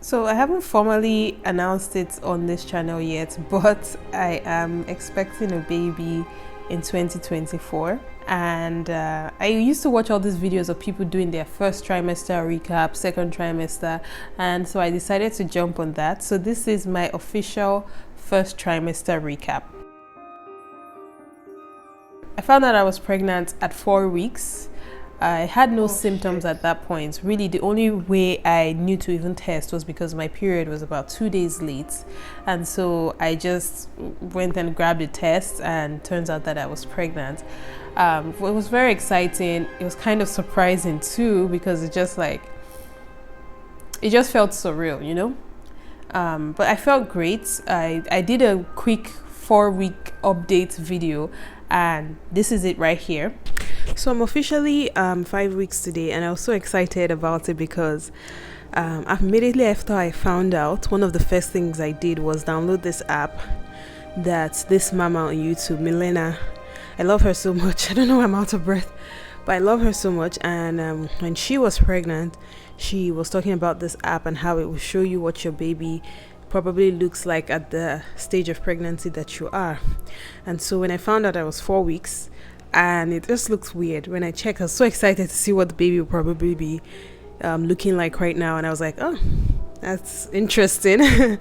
So I haven't formally announced it on this channel yet, but I am expecting a baby in 2024. And I used to watch all these videos of people doing their first trimester recap, second trimester, and so I decided to jump on that. So this is my official first trimester recap. I found out I was pregnant at 4 weeks. I had no symptoms at that point. Really, the only way I knew to even test was because my period was about 2 days late. And so I just went and grabbed a test, and turns out that I was pregnant. It was very exciting. It was kind of surprising too, because it just felt surreal, you know? But I felt great. I did a quick 4-week update video, and this is it right here. So I'm officially 5 weeks today, and I was so excited about it because immediately after I found out, one of the first things I did was download this app that this mama on YouTube, Milena, I love her so much. I don't know why I'm out of breath, but I love her so much. And when she was pregnant, she was talking about this app and how it will show you what your baby probably looks like at the stage of pregnancy that you are. And so when I found out I was 4 weeks, and it just looks weird when I check, I was so excited to see what the baby will probably be looking like right now, and I was like, oh, that's interesting.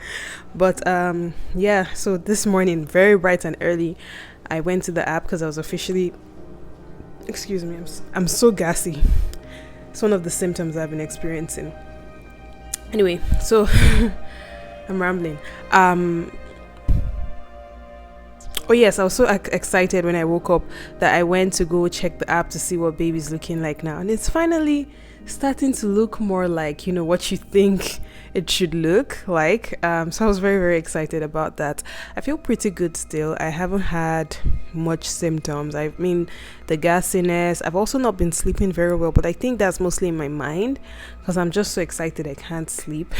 But yeah, so this morning, very bright and early, I went to the app because I was officially, excuse me, I'm so gassy. It's one of the symptoms I've been experiencing. Anyway, so I'm rambling. Oh yes, I was so excited when I woke up that I went to go check the app to see what baby's looking like now, and it's finally starting to look more like, you know, what you think it should look like. So I was very, very excited about that. I feel pretty good still. I haven't had much symptoms. I mean, the gassiness. I've also not been sleeping very well, but I think that's mostly in my mind because I'm just so excited I can't sleep.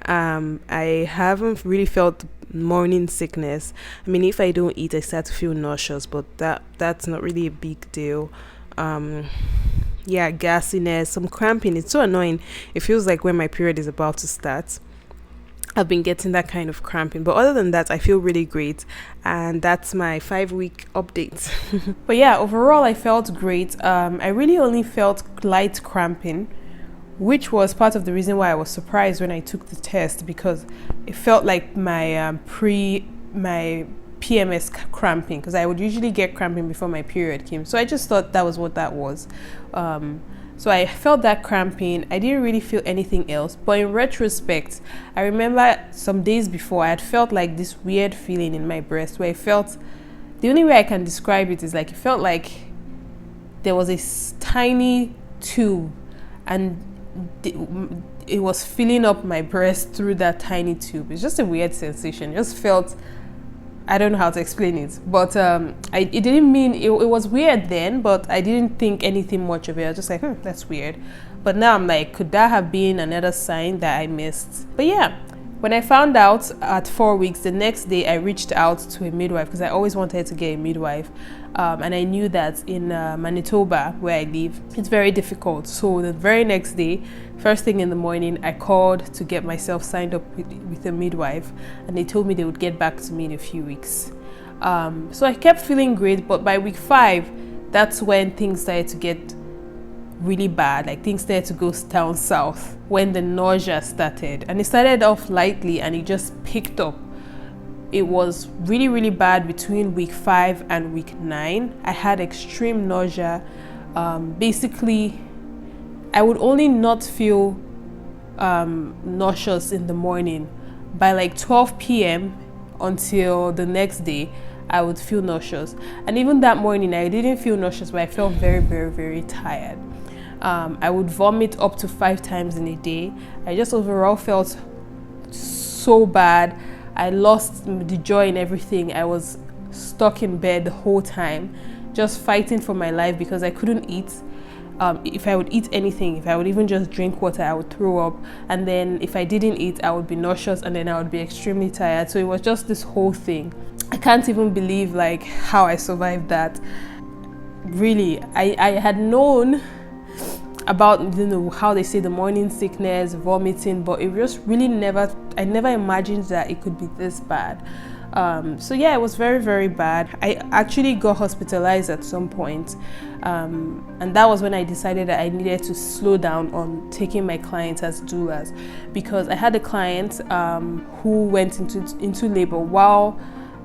I haven't really felt morning sickness. I mean, if I don't eat, I start to feel nauseous, but that's not really a big deal. Yeah, gassiness, some cramping. It's so annoying. It feels like when my period is about to start, I've been getting that kind of cramping. But other than that, I feel really great. And that's my 5-week update. But yeah, overall, I felt great. I really only felt light cramping, which was part of the reason why I was surprised when I took the test, because it felt like my PMS cramping, because I would usually get cramping before my period came. So I just thought that was what that was. So I felt that cramping. I didn't really feel anything else. But in retrospect, I remember some days before I had felt like this weird feeling in my breast where I felt, the only way I can describe it is like, it felt like there was a tiny tube, and it was filling up my breast through that tiny tube. It's just a weird sensation. It just felt, I don't know how to explain it, but it didn't mean, it was weird then, but I didn't think anything much of it. I was just like, that's weird. But now I'm like, could that have been another sign that I missed? But yeah, when I found out at 4 weeks, the next day I reached out to a midwife because I always wanted to get a midwife. And I knew that in Manitoba, where I live, it's very difficult. So the very next day, first thing in the morning, I called to get myself signed up with a midwife, and they told me they would get back to me in a few weeks. So I kept feeling great, but by week 5, that's when things started to get really bad. Like, things started to go down south when the nausea started, and it started off lightly and it just picked up. It was really, really bad between week 5 and week 9. I had extreme nausea. Basically, I would only not feel nauseous in the morning. By like 12 p.m. until the next day, I would feel nauseous. And even that morning, I didn't feel nauseous, but I felt very, very, very tired. I would vomit up to 5 times in a day. I just overall felt so bad. I lost the joy in everything. I was stuck in bed the whole time, just fighting for my life because I couldn't eat. If I would eat anything, if I would even just drink water, I would throw up. And then if I didn't eat, I would be nauseous, and then I would be extremely tired. So it was just this whole thing. I can't even believe like how I survived that. Really, I had known about, you know, how they say the morning sickness, vomiting, but it just really I never imagined that it could be this bad. So yeah, it was very, very bad. I actually got hospitalized at some point, and that was when I decided that I needed to slow down on taking my clients as doulas, because I had a client who went into labor while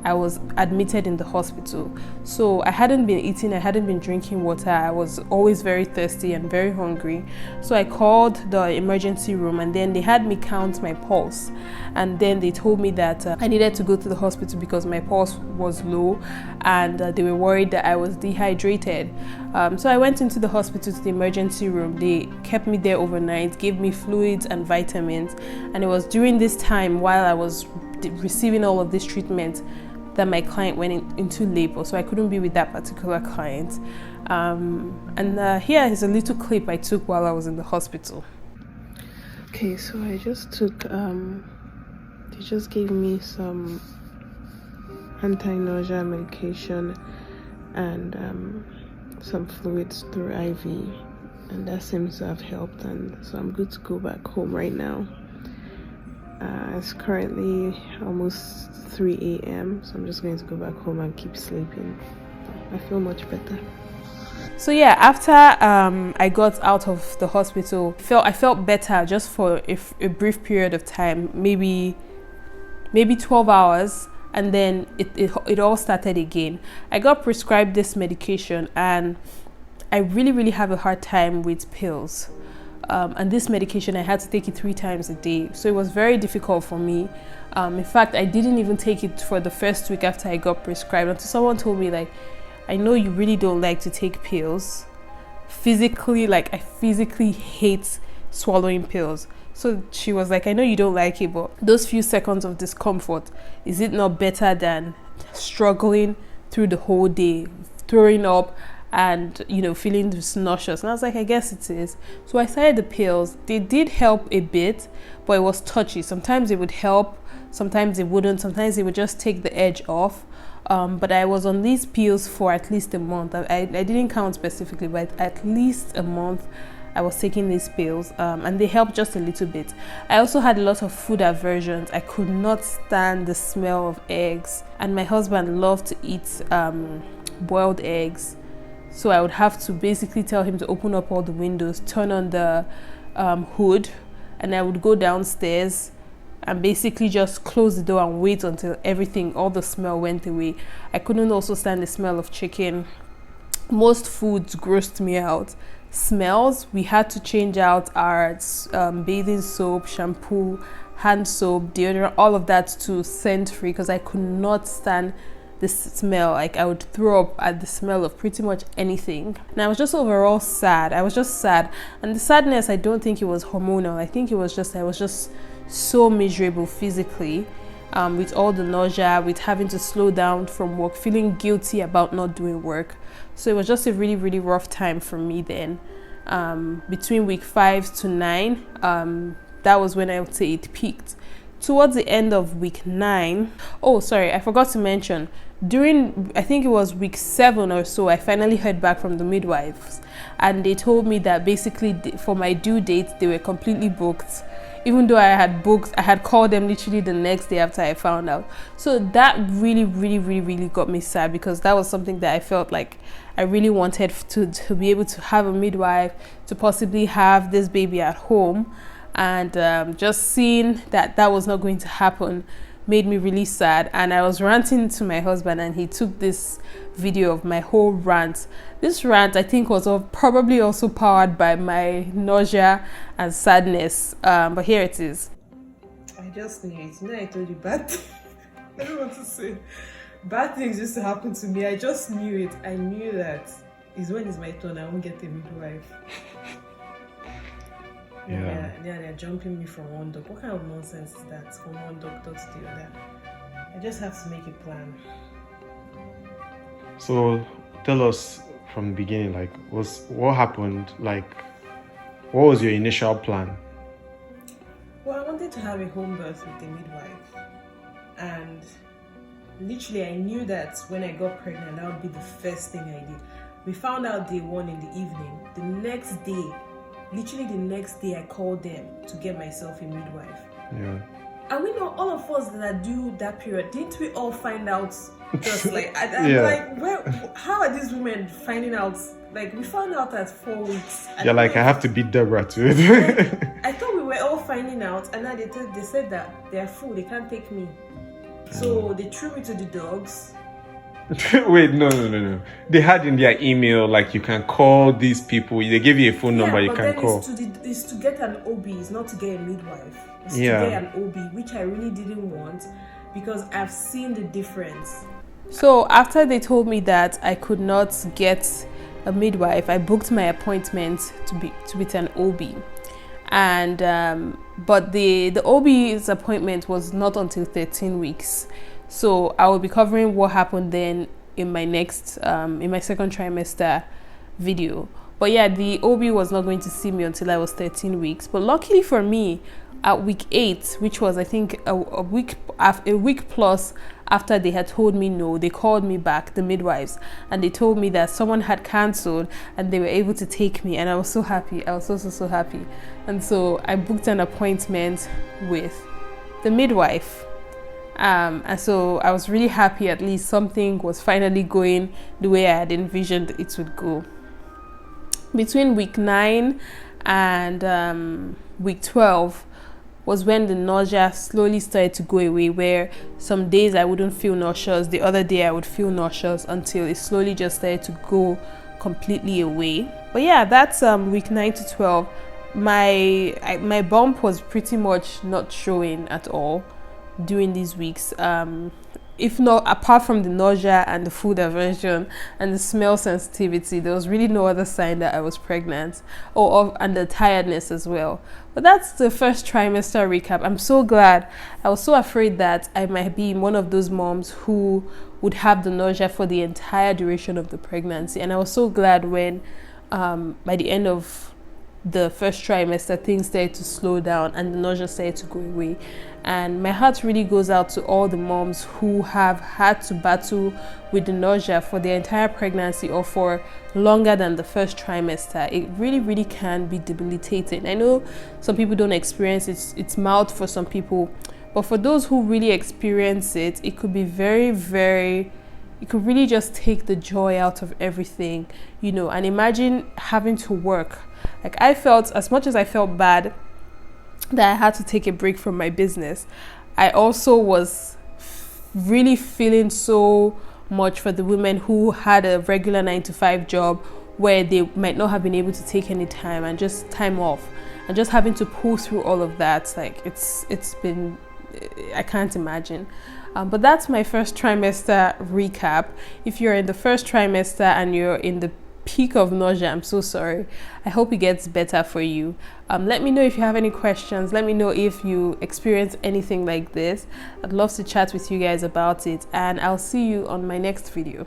I was admitted in the hospital. So I hadn't been eating, I hadn't been drinking water. I was always very thirsty and very hungry. So I called the emergency room, and then they had me count my pulse. And then they told me that I needed to go to the hospital because my pulse was low, and they were worried that I was dehydrated. So I went into the hospital to the emergency room. They kept me there overnight, gave me fluids and vitamins. And it was during this time, while I was receiving all of this treatment, that my client went into labor, so I couldn't be with that particular client. Here is a little clip I took while I was in the hospital. Okay, so I just took, they just gave me some anti-nausea medication and some fluids through IV, and that seems to have helped, and so I'm good to go back home right now. It's currently almost 3 a.m. so I'm just going to go back home and keep sleeping. I feel much better. So yeah, after I got out of the hospital, I felt better just for a brief period of time, maybe 12 hours, and then it all started again. I got prescribed this medication, and I really have a hard time with pills. And this medication, I had to take it 3 times a day, so it was very difficult for me. In fact, I didn't even take it for the first week after I got prescribed, until someone told me, like, I know you really don't like to take pills. Physically, like, I physically hate swallowing pills. So she was like, I know you don't like it, but those few seconds of discomfort, is it not better than struggling through the whole day, throwing up and, you know, feeling nauseous? And I was like, I guess it is. So I started the pills. They did help a bit, but it was touchy. Sometimes it would help, sometimes it wouldn't, sometimes it would just take the edge off. But I was on these pills for at least a month. I didn't count specifically, but at least a month I was taking these pills, and they helped just a little bit. I also had a lot of food aversions. I could not stand the smell of eggs, and my husband loved to eat boiled eggs. So I would have to basically tell him to open up all the windows, turn on the hood, and I would go downstairs and basically just close the door and wait until all the smell went away. I couldn't also stand the smell of chicken. Most foods grossed me out. Smells, we had to change out our bathing soap, shampoo, hand soap, deodorant, all of that to scent free, because I could not stand the smell. Like, I would throw up at the smell of pretty much anything. And I was just overall sad. I was just sad, and the sadness, I don't think it was hormonal. I think it was just, I was just so miserable physically, with all the nausea, with having to slow down from work, feeling guilty about not doing work. So it was just a really rough time for me then. Between week 5 to 9, that was when I would say it peaked. Towards the end of week 9, oh sorry, I forgot to mention, during, I think it was week 7 or so, I finally heard back from the midwives, and they told me that basically for my due date, they were completely booked. Even though I had called them literally the next day after I found out. So that really got me sad, because that was something that I felt like I really wanted to be able to have a midwife, to possibly have this baby at home. And just seeing that was not going to happen made me really sad. And I was ranting to my husband, and he took this video of my whole rant. This rant, I think, was probably also powered by my nausea and sadness, but here it is. I just knew it. You know, I told you bad I don't want to say bad things used to happen to me. I just knew it. I knew that is when it's my turn, I won't get a midwife. Yeah, they're jumping me from one doctor. What kind of nonsense is that? From one doctor to the other. I just have to make a plan. So tell us from the beginning, like, what happened? Like, what was your initial plan? Well, I wanted to have a home birth with a midwife, and literally I knew that when I got pregnant, that would be the first thing I did. We found out day 1 in the evening. The next day, literally the next day I called them to get myself a midwife. Yeah. And we know all of us that are due that period, didn't we all find out just like, I'm Yeah. like, how are these women finding out? Like, we found out at 4 weeks. You're like, I have to beat Debra to it. I thought we were all finding out, and now they said that they're full, they can't take me. So they threw me to the dogs. Wait, no. They had in their email, like, you can call these people. They give you a phone number you can call. It's to get an OB, it's not to get a midwife. It's to Yeah. get an OB, which I really didn't want because I've seen the difference. So after they told me that I could not get a midwife, I booked my appointment to be with an OB. And but the OB's appointment was not until 13 weeks. So I will be covering what happened then in my next in my second trimester video. But yeah, the OB was not going to see me until I was 13 weeks. But luckily for me, at week 8, which was I think a week plus after they had told me no, they called me back, the midwives, and they told me that someone had cancelled and they were able to take me, and I was so happy. I was so happy. And so I booked an appointment with the midwife. And so I was really happy, at least something was finally going the way I had envisioned it would go. Between week 9 and week 12 was when the nausea slowly started to go away, where some days I wouldn't feel nauseous, the other day I would feel nauseous, until it slowly just started to go completely away. But yeah, that's week 9 to 12. My bump was pretty much not showing at all during these weeks, if not, apart from the nausea and the food aversion and the smell sensitivity, there was really no other sign that I was pregnant, and the tiredness as well. But that's the first trimester recap. I'm so glad. I was so afraid that I might be one of those moms who would have the nausea for the entire duration of the pregnancy, and I was so glad when by the end of the first trimester things started to slow down and the nausea started to go away. And my heart really goes out to all the moms who have had to battle with the nausea for their entire pregnancy or for longer than the first trimester. It really can be debilitating. I know some people don't experience it, it's mild for some people, but for those who really experience it, it could be it could really just take the joy out of everything, you know. And imagine having to work. Like, I felt, as much as I felt bad that I had to take a break from my business, I also was really feeling so much for the women who had a regular 9-to-5 job where they might not have been able to take any time and just time off, and just having to pull through all of that. Like, it's been, I can't imagine. But that's my first trimester recap. If you're in the first trimester and you're in the peak of nausea, I'm so sorry. I hope it gets better for you. Let me know if you have any questions. Let me know if you experience anything like this. I'd love to chat with you guys about it, and I'll see you on my next video.